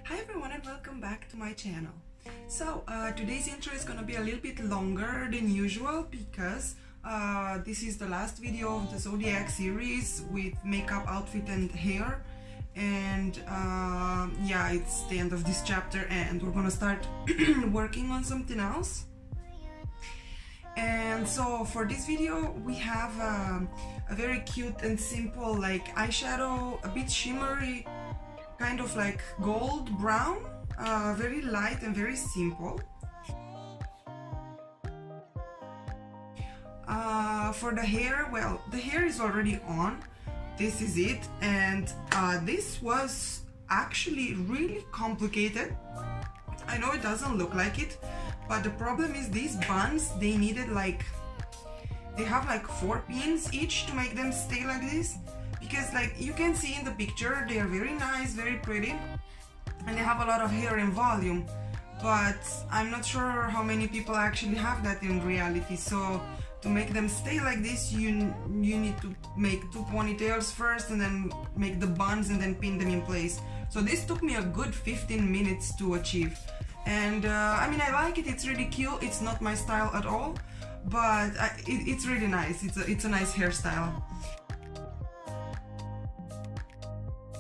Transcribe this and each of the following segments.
Hi everyone and welcome back to my channel. So today's intro is gonna be a little bit longer than usual because this is the last video of the Zodiac series with makeup, outfit and hair, and yeah, it's the end of this chapter and we're gonna start working on something else. And so for this video we have a very cute and simple like eyeshadow, a bit shimmery, kind of like gold brown, very light and very simple. For the hair, well, the hair is already on. This is it, and this was actually really complicated. I know it doesn't look like it, but the problem is these buns, they needed like, they have like 4 pins each to make them stay like this. Because like you can see in the picture, they are very nice, very pretty, and they have a lot of hair and volume, but I'm not sure how many people actually have that in reality. So to make them stay like this, you need to make 2 ponytails first and then make the buns and then pin them in place. So this took me a good 15 minutes to achieve, and I mean, I like it, it's really cute. It's not my style at all, but it's really nice. It's a nice hairstyle.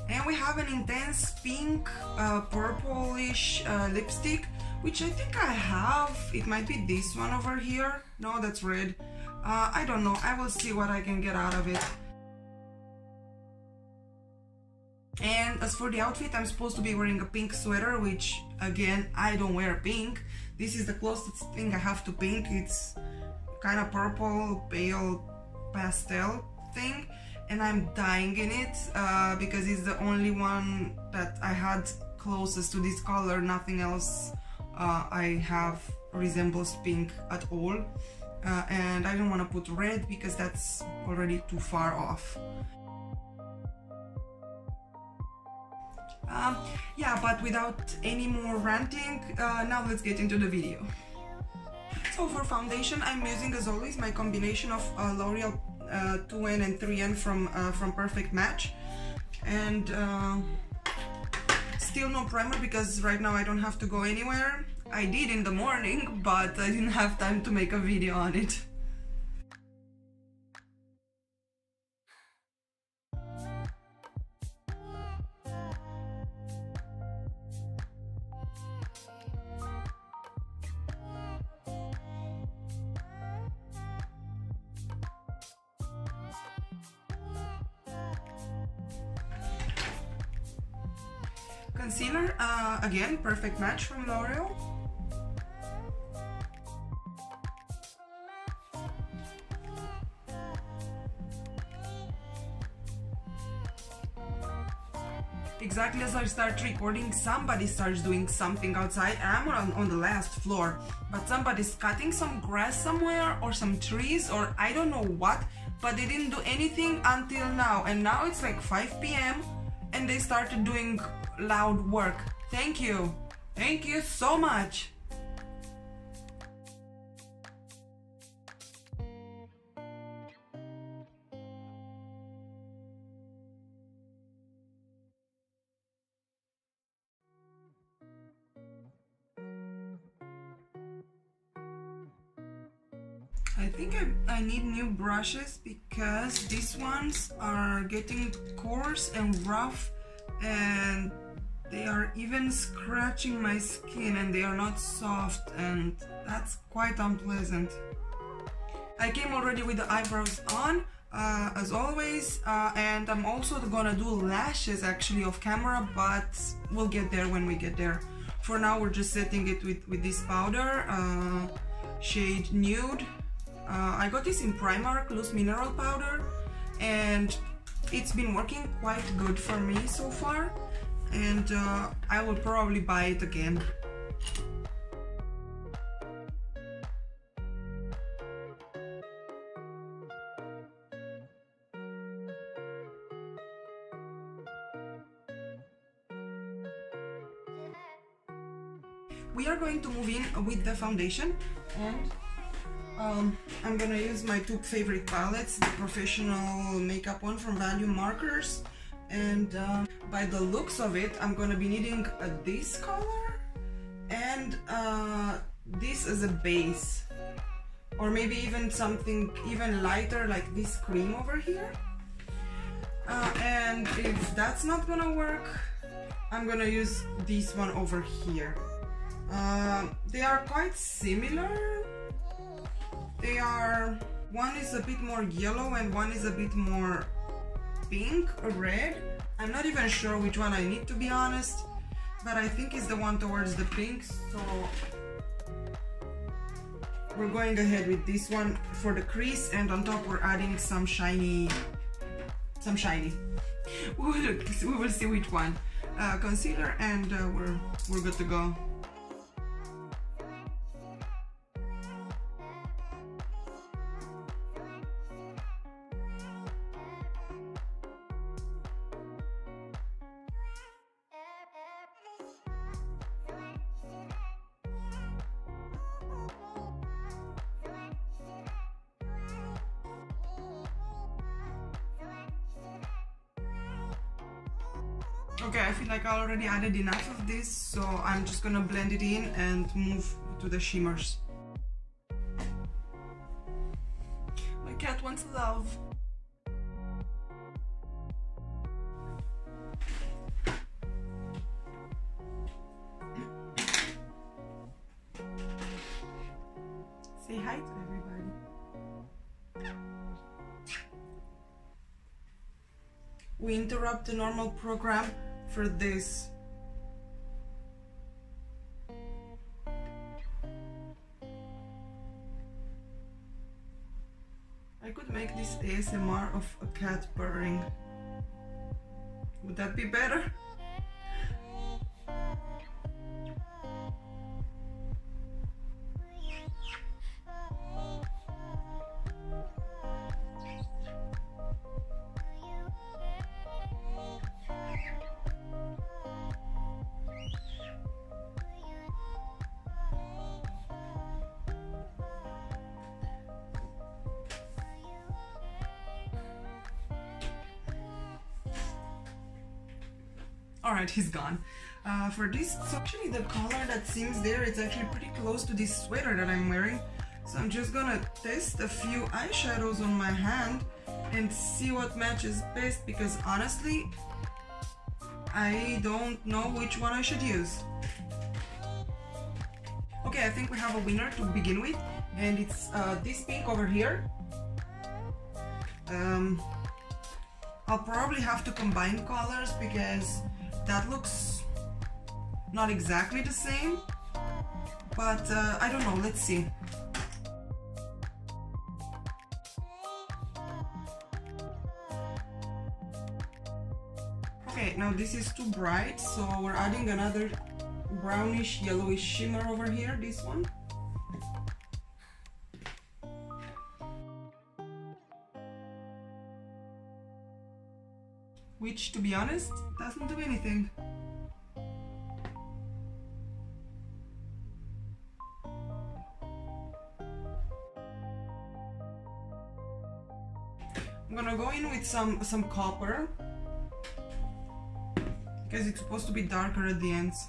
And we have an intense pink, purplish lipstick, which I think I have. It might be this one over here. No, that's red. I don't know. I will see what I can get out of it. And as for the outfit, I'm supposed to be wearing a pink sweater, which, again, I don't wear pink. This is the closest thing I have to pink. It's kind of purple, pale, pastel thing. And I'm dying in it because it's the only one that I had closest to this color. Nothing else I have resembles pink at all, and I don't want to put red because that's already too far off. Yeah, but without any more ranting, now let's get into the video. So for foundation, I'm using as always my combination of L'Oreal 2N and 3N from Perfect Match, and still no primer because right now I don't have to go anywhere. I did in the morning, but I didn't have time to make a video on it. Concealer, again, Perfect Match from L'Oreal. Exactly as I start recording, somebody starts doing something outside. I'm on the last floor, but somebody's cutting some grass somewhere or some trees or I don't know what, but they didn't do anything until now, and now it's like 5 p.m. and they started doing loud work. Thank you so much. I think I need new brushes because these ones are getting coarse and rough, and they are even scratching my skin and they are not soft, and that's quite unpleasant. I came already with the eyebrows on, as always, and I'm also gonna do lashes actually off camera, but we'll get there when we get there. For now we're just setting it with this powder, shade Nude. I got this in Primark, loose mineral powder, and it's been working quite good for me so far, and I will probably buy it again. We are going to move in with the foundation, and I'm gonna use my 2 favorite palettes, the professional makeup one from Value Markers And by the looks of it, I'm gonna be needing this color and this as a base, or maybe even something even lighter like this cream over here. And if that's not gonna work, I'm gonna use this one over here. They are quite similar. They are, one is a bit more yellow and one is a bit more pink or red. I'm not even sure which one I need, to be honest, but I think it's the one towards the pink, so we're going ahead with this one for the crease, and on top we're adding some shiny. We will see which one. Concealer, and we're good to go. Okay, I feel like I already added enough of this, so I'm just gonna blend it in and move to the shimmers. My cat wants love. Say hi to everybody. We interrupt the normal program for this. I could make this ASMR of a cat purring. Would that be better? Alright, he's gone. For this, so actually the color that seems there, it's actually pretty close to this sweater that I'm wearing. So I'm just gonna test a few eyeshadows on my hand and see what matches best, because honestly, I don't know which one I should use. Okay, I think we have a winner to begin with, and it's this pink over here. I'll probably have to combine colors because that looks not exactly the same, but I don't know, let's see. Okay, now this is too bright, so we're adding another brownish yellowish shimmer over here, this one. Which, to be honest, doesn't do anything. I'm gonna go in with some copper, because it's supposed to be darker at the ends.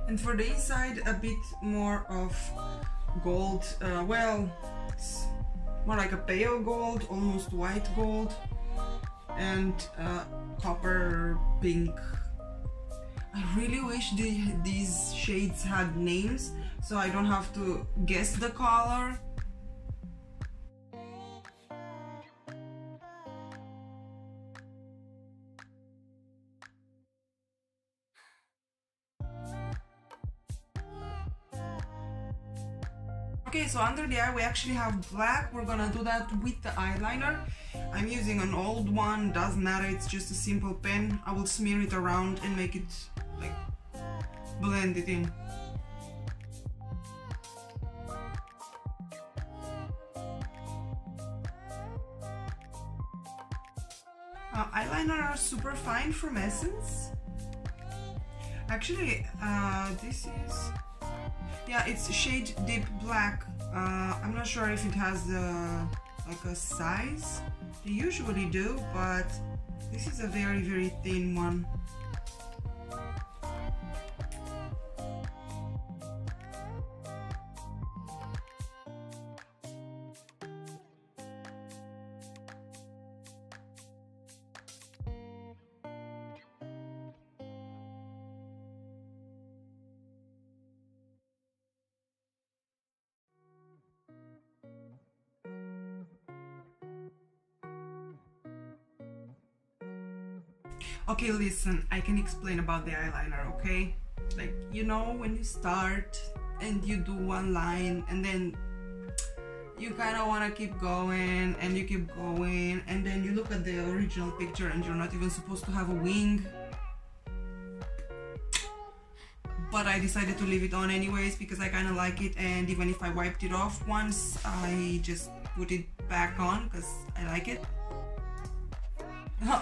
And for the inside, a bit more of gold, well, it's more like a pale gold, almost white gold, and copper pink. I really wish these shades had names, so I don't have to guess the color. Okay, so under the eye we actually have black. We're gonna do that with the eyeliner. I'm using an old one, doesn't matter, it's just a simple pen. I will smear it around and make it, like, blend it in. Eyeliner are super fine from Essence. Actually, this is Yeah, it's shade deep black. I'm not sure if it has like a size. They usually do, but this is a very, very thin one. Okay, listen, I can explain about the eyeliner, okay? Like, you know, when you start and you do one line and then you kind of want to keep going and you keep going, and then you look at the original picture and you're not even supposed to have a wing. But I decided to leave it on anyways because I kind of like it, and even if I wiped it off once, I just put it back on because I like it.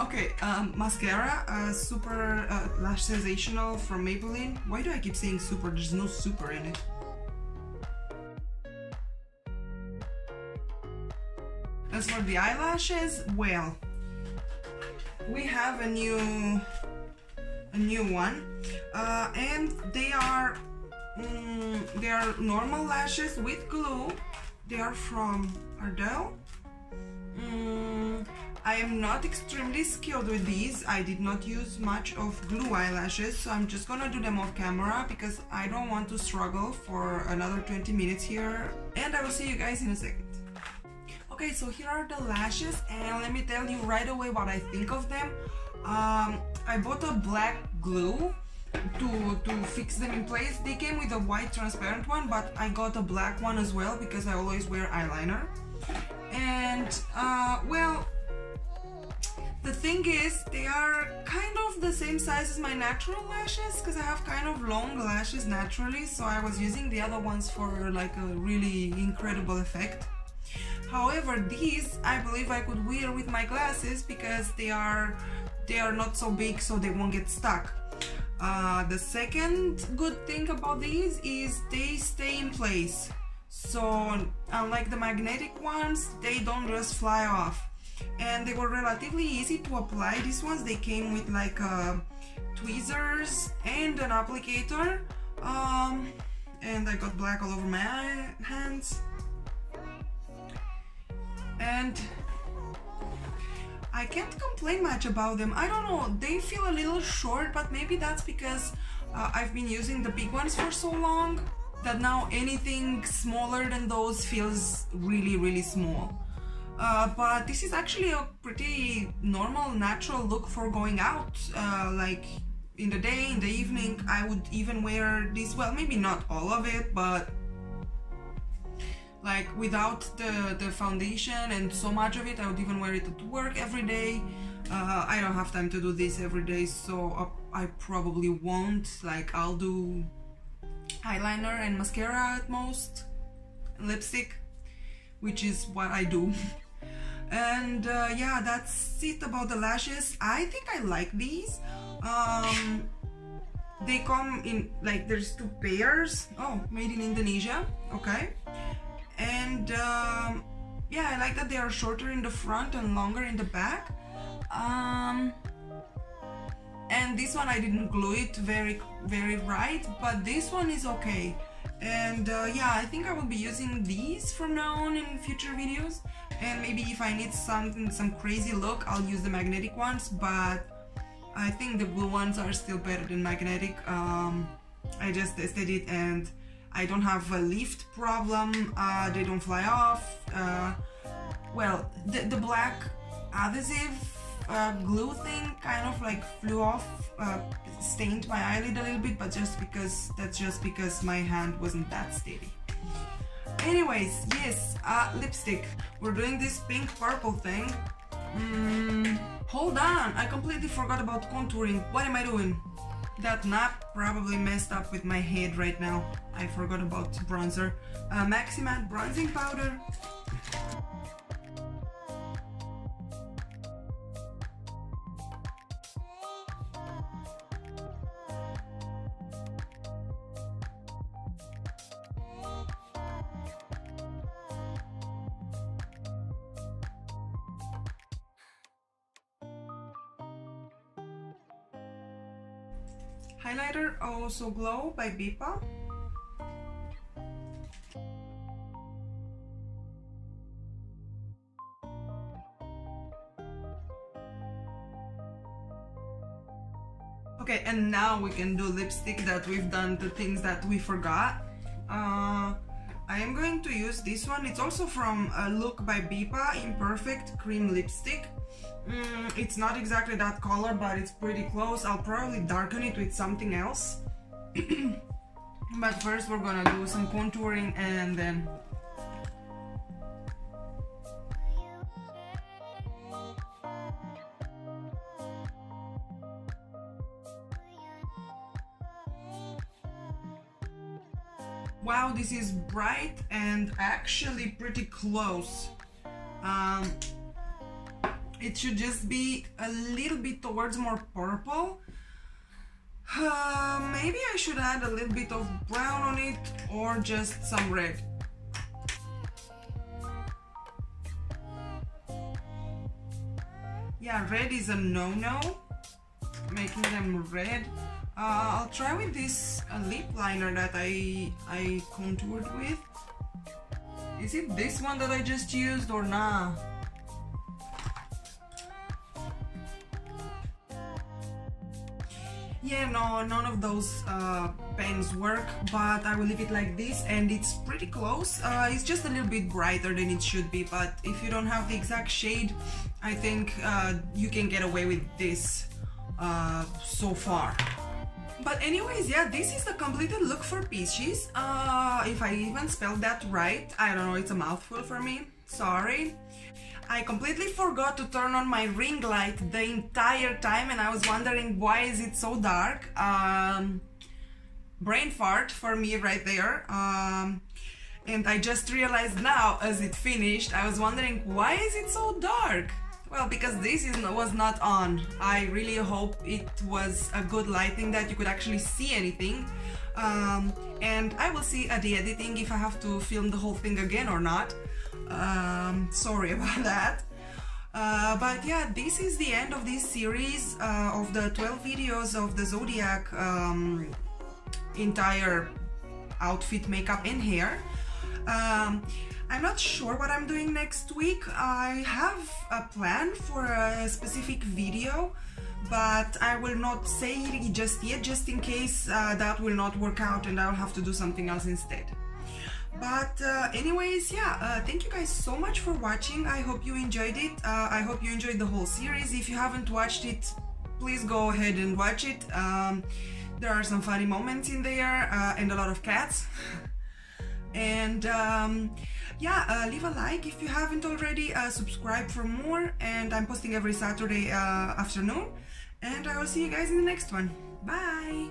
Okay, mascara, super lash sensational from Maybelline. Why do I keep saying super? There's no super in it. As for the eyelashes, well, we have a new one, and they are normal lashes with glue. They are from Ardell. I am not extremely skilled with these. I did not use much of glue eyelashes, so I'm just gonna do them off camera because I don't want to struggle for another 20 minutes here, and I will see you guys in a second. Okay, so here are the lashes, and let me tell you right away what I think of them. I bought a black glue to fix them in place. They came with a white transparent one, but I got a black one as well because I always wear eyeliner. And well, the thing is, they are kind of the same size as my natural lashes because I have kind of long lashes naturally, so I was using the other ones for like a really incredible effect. However, these I believe I could wear with my glasses because they are not so big, so they won't get stuck. The second good thing about these is they stay in place. So unlike the magnetic ones, they don't just fly off. And they were relatively easy to apply. These ones, they came with like tweezers and an applicator. And I got black all over my hands. And I can't complain much about them. I don't know, they feel a little short, but maybe that's because I've been using the big ones for so long that now anything smaller than those feels really, really small. But this is actually a pretty normal, natural look for going out. Like in the day, in the evening, I would even wear this, well, maybe not all of it, but like without the foundation and so much of it, I would even wear it at work every day. I don't have time to do this every day, so I probably won't. Like, I'll do eyeliner and mascara at most, lipstick, which is what I do. And yeah, that's it about the lashes. I think I like these. They come in, like, there's two pairs. Oh, made in Indonesia. Okay. And yeah, I like that they are shorter in the front and longer in the back. And this one I didn't glue it very right, but this one is okay. And yeah, I think I will be using these from now on in future videos. And maybe if I need some crazy look, I'll use the magnetic ones, but I think the blue ones are still better than magnetic. I just tested it and I don't have a lift problem, they don't fly off. Well, the black adhesive glue thing kind of like flew off, stained my eyelid a little bit, but that's just because my hand wasn't that steady. Anyways, yes, lipstick. We're doing this pink purple thing. Hold on, I completely forgot about contouring. What am I doing? That nap probably messed up with my head right now. I forgot about bronzer. Maxi Matte bronzing powder. highlighter, also Glow by Bipa. Okay, and now we can do lipstick that we've done the things that we forgot. I am going to use this one. It's also from Look by Bipa, Imperfect Cream Lipstick. It's not exactly that color, but it's pretty close. I'll probably darken it with something else. But first we're gonna do some contouring and then... Wow, this is bright and actually pretty close. It should just be a little bit towards more purple. Maybe I should add a little bit of brown on it or just some red. Yeah, red is a no-no. Making them red. I'll try with this lip liner that I contoured with. Is it this one that I just used or nah? Yeah, no, none of those pens work, but I will leave it like this, and it's pretty close. It's just a little bit brighter than it should be, but if you don't have the exact shade, I think you can get away with this so far. But anyways, yeah, this is the completed look for PISCES. If I even spelled that right, I don't know, it's a mouthful for me, sorry. I completely forgot to turn on my ring light the entire time, and I was wondering why is it so dark. Brain fart for me right there. And I just realized now as it finished, I was wondering why is it so dark? Well, because this was not on. I really hope it was a good lighting that you could actually see anything. And I will see at the editing if I have to film the whole thing again or not. Sorry about that. But yeah, this is the end of this series of the 12 videos of the Zodiac entire outfit, makeup and hair. I'm not sure what I'm doing next week. I have a plan for a specific video, but I will not say it just yet, just in case that will not work out and I'll have to do something else instead. But anyways, yeah, thank you guys so much for watching. I hope you enjoyed it. I hope you enjoyed the whole series. If you haven't watched it, please go ahead and watch it. There are some funny moments in there and a lot of cats. And yeah, leave a like if you haven't already, subscribe for more, and I'm posting every Saturday afternoon, and I will see you guys in the next one. Bye!